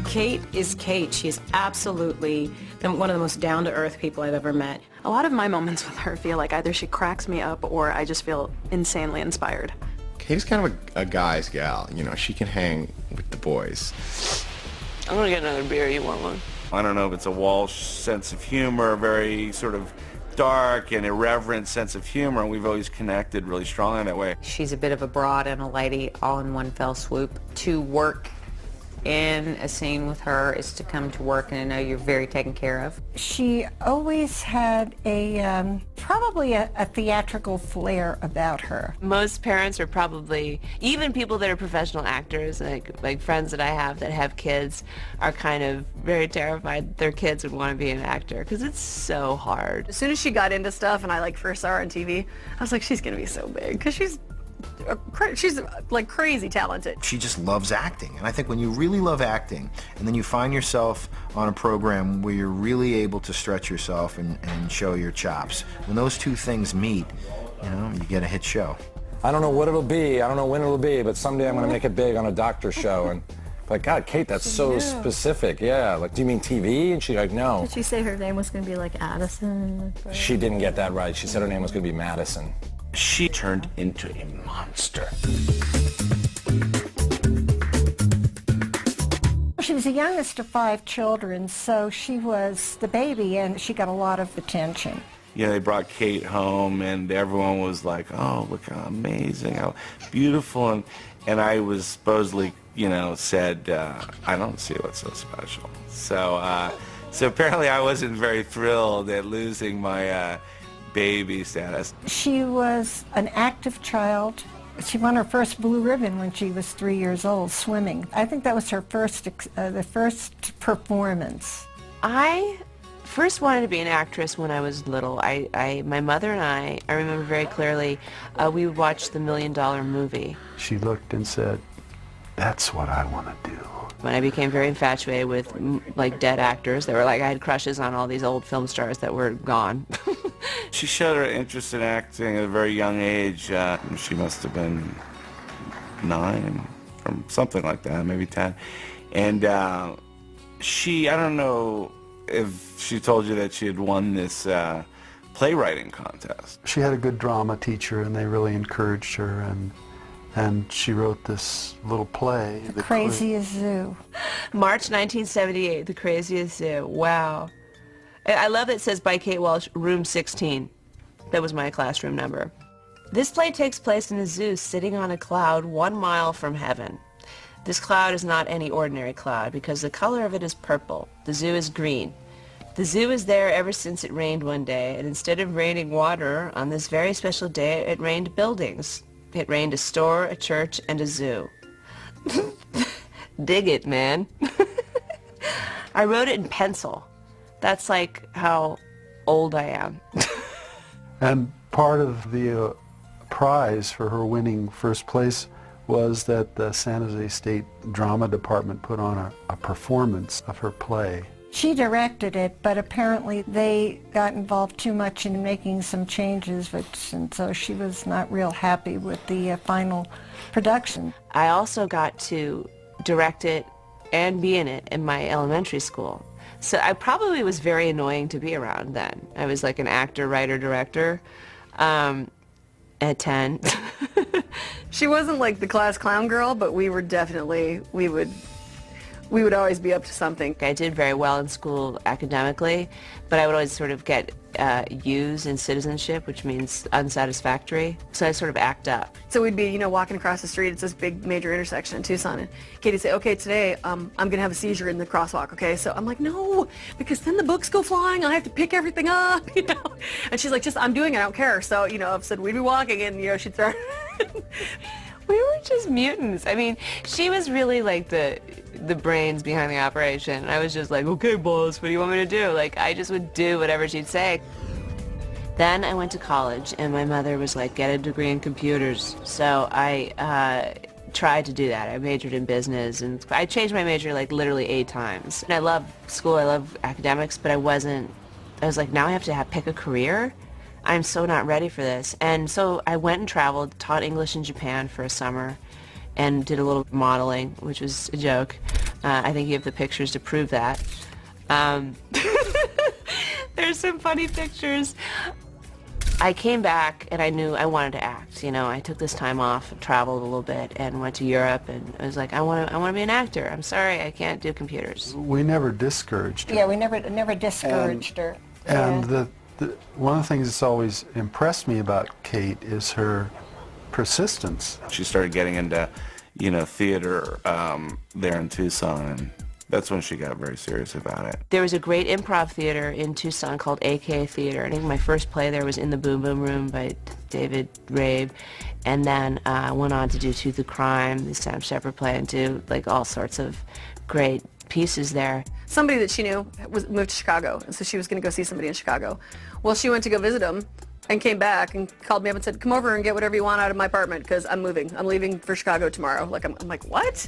Kate is Kate. She's absolutely one of the most down-to-earth people I've ever met. A lot of my moments with her feel like either she cracks me up or I just feel insanely inspired. Kate's kind of a guy's gal. You know, she can hang with the boys. I'm gonna get another beer. You want one? I don't know if it's a Walsh sense of humor, very sort of dark and irreverent sense of humor, and we've always connected really strongly that way. She's a bit of a broad and a lady all in one fell swoop. To work in a scene with her is to come to work and know you're very taken care of. She always had probably a theatrical flair about her. Most parents are probably, even people that are professional actors, like friends that I have that have kids, are kind of very terrified their kids would want to be an actor because it's so hard. As soon as she got into stuff and I first saw her on TV, I was like, she's gonna be so big because she's like crazy talented. She just loves acting, and I think when you really love acting and then you find yourself on a program where you're really able to stretch yourself and show your chops, when those two things meet, you know, you get a hit show. I don't know what it'll be, I don't know when it'll be, but someday I'm going to make it big on a doctor show. And like, God, Kate, that's so specific. Yeah, like, do you mean TV? And she's like, no. Did she say her name was going to be like Addison? She didn't get that right. She said her name was going to be Madison. She turned into a monster. She was the youngest of 5 children, so she was the baby, and she got a lot of attention. You know, they brought Kate home, and everyone was like, oh, look how amazing, how beautiful. And I was supposedly, you know, said, I don't see what's so special. So, so apparently I wasn't very thrilled at losing my baby status. She was an active child. She won her first blue ribbon when she was 3 years old, swimming. I think that was her first, the first performance. I first wanted to be an actress when I was little. My mother and I remember very clearly, we would watch the $1 Million Movie. She looked and said, that's what I want to do. When I became very infatuated with like dead actors, they were like, I had crushes on all these old film stars that were gone. She showed her interest in acting at a very young age. She must have been 9 or something like that, maybe 10. And I don't know if she told you that she had won this playwriting contest. She had a good drama teacher, and they really encouraged her, and she wrote this little play. The Craziest Zoo. March 1978, The Craziest Zoo. Wow. I love that it says by Kate Walsh, room 16. That was my classroom number. This play takes place in a zoo sitting on a cloud 1 mile from heaven. This cloud is not any ordinary cloud because the color of it is purple. The zoo is green. The zoo is there ever since it rained one day, and instead of raining water, on this very special day, it rained buildings. It rained a store, a church, and a zoo. Dig it, man. I wrote it in pencil. That's like how old I am. And part of the prize for her winning first place was that the San Jose State Drama Department put on a performance of her play. She directed it, but apparently they got involved too much in making some changes, and so she was not real happy with the final production. I also got to direct it and be in it in my elementary school. So I probably was very annoying to be around then. I was like an actor, writer, director at 10. She wasn't like the class clown girl, but we were definitely, we would always be up to something. I did very well in school academically, but I would always sort of get U's in citizenship, which means unsatisfactory. So I sort of act up. So we'd be, walking across the street. It's this big major intersection in Tucson, and Katie'd say, okay, today I'm going to have a seizure in the crosswalk, okay? So I'm like, no, because then the books go flying. I have to pick everything up, And she's like, I'm doing it. I don't care. So, I've said we'd be walking, and, she'd start. We were just mutants. I mean, she was really like the brains behind the operation. I was just like, okay, boss, what do you want me to do? Like, I just would do whatever she'd say. Then I went to college, and my mother was like, get a degree in computers. So I tried to do that. I majored in business, and I changed my major like literally 8 times. And I love school, I love academics, but I wasn't I was like, now I have to pick a career? I'm so not ready for this. And so I went and traveled, taught English in Japan for a summer, and did a little modeling, which was a joke. I think you have the pictures to prove that. There's some funny pictures. I came back and I knew I wanted to act. You know, I took this time off, traveled a little bit, and went to Europe. And I was like, I want to be an actor. I'm sorry, I can't do computers. We never discouraged her. Yeah, we never discouraged her. And one of the things that's always impressed me about Kate is her persistence. She started getting into, you know, theater there in Tucson, and that's when she got very serious about it. There was a great improv theater in Tucson called AK Theater. I think my first play there was In the Boom Boom Room by David Rabe. And then I went on to do Tooth of Crime, the Sam Shepard play, and do like all sorts of great pieces there. Somebody that she knew moved to Chicago, and so she was going to go see somebody in Chicago. Well, she went to go visit him and came back and called me up and said, come over and get whatever you want out of my apartment because I'm moving. I'm leaving for Chicago tomorrow. Like, I'm like, what?